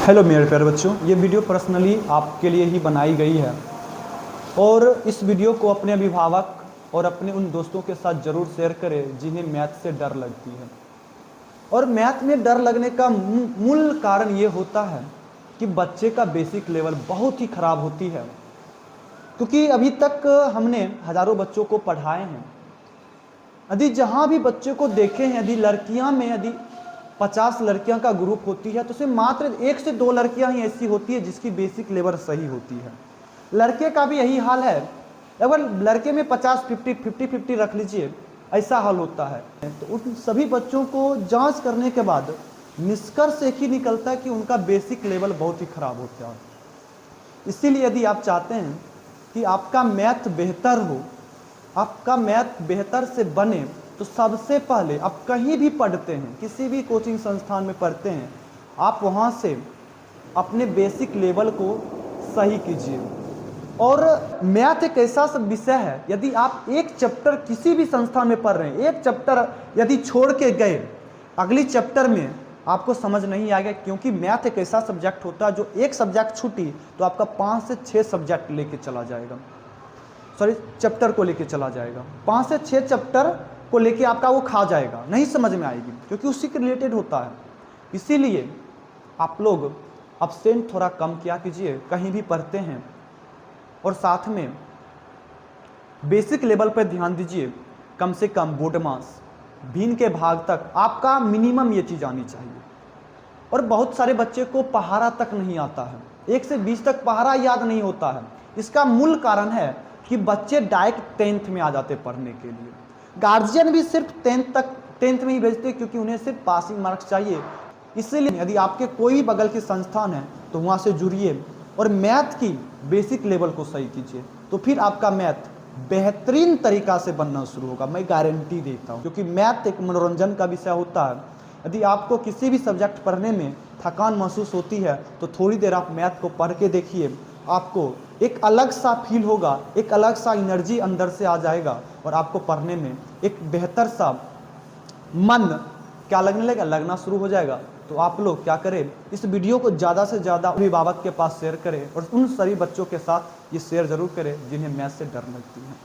Hello मेरे प्यारे बच्चों, ये वीडियो पर्सनली आपके लिए ही बनाई गई है और इस वीडियो को अपने अभिभावक और अपने उन दोस्तों के साथ ज़रूर शेयर करें जिन्हें मैथ से डर लगती है। और मैथ में डर लगने का मूल कारण ये होता है कि बच्चे का बेसिक लेवल बहुत ही ख़राब होती है। क्योंकि अभी तक हमने हज़ारों बच्चों को पढ़ाए हैं, यदि जहाँ भी बच्चे को देखे हैं, यदि लड़कियाँ में यदि 50 लड़कियां का ग्रुप होती है तो उसमें मात्र 1 से 2 लड़कियां ही ऐसी होती है जिसकी बेसिक लेवल सही होती है। लड़के का भी यही हाल है। अगर लड़के में 50-50 रख लीजिए, ऐसा हाल होता है। तो उन सभी बच्चों को जांच करने के बाद निष्कर्ष एक ही निकलता है कि उनका बेसिक लेवल बहुत ही खराब होता है। इसीलिए यदि आप चाहते हैं कि आपका मैथ बेहतर हो, आपका मैथ बेहतर से बने, तो सबसे पहले आप कहीं भी पढ़ते हैं, किसी भी कोचिंग संस्थान में पढ़ते हैं, आप वहाँ से अपने बेसिक लेवल को सही कीजिए। और मैथ एक ऐसा सब विषय है, यदि आप एक चैप्टर किसी भी संस्थान में पढ़ रहे हैं, एक चैप्टर यदि छोड़ के गए, अगली चैप्टर में आपको समझ नहीं आएगा। क्योंकि मैथ एक ऐसा सब्जेक्ट होता है जो एक सब्जेक्ट छूटी तो आपका 5 से 6 सब्जेक्ट लेके चला जाएगा, चैप्टर को लेके चला जाएगा। 5 से 6 चैप्टर को लेके आपका वो खा जाएगा, नहीं समझ में आएगी, क्योंकि उसी के रिलेटेड होता है। इसीलिए आप लोग एब्सेंट थोड़ा कम किया कीजिए, कहीं भी पढ़ते हैं, और साथ में बेसिक लेवल पर ध्यान दीजिए। कम से कम बोर्ड मास, भिन्न के भाग तक आपका मिनिमम ये चीज़ आनी चाहिए। और बहुत सारे बच्चे को पहाड़ा तक नहीं आता है, 1 से 20 तक पहाड़ा याद नहीं होता है। इसका मूल कारण है कि बच्चे डायरेक्ट 10th में आ जाते पढ़ने के लिए। गार्जियन भी सिर्फ 10th में ही भेजते क्योंकि उन्हें सिर्फ पासिंग मार्क्स चाहिए। इसलिए यदि आपके कोई बगल के संस्थान है तो वहाँ से जुड़िए और मैथ की बेसिक लेवल को सही कीजिए, तो फिर आपका मैथ बेहतरीन तरीका से बनना शुरू होगा, मैं गारंटी देता हूँ। क्योंकि मैथ एक मनोरंजन का विषय होता है। यदि आपको किसी भी सब्जेक्ट पढ़ने में थकान महसूस होती है तो थोड़ी देर आप मैथ को पढ़ के देखिए, आपको एक अलग सा फील होगा, एक अलग सा एनर्जी अंदर से आ जाएगा और आपको पढ़ने में एक बेहतर सा मन क्या लगने लगेगा, लगना शुरू हो जाएगा। तो आप लोग क्या करें, इस वीडियो को ज़्यादा से ज़्यादा अभिभावक के पास शेयर करें और उन सभी बच्चों के साथ ये शेयर ज़रूर करें जिन्हें मैथ से डर लगती है।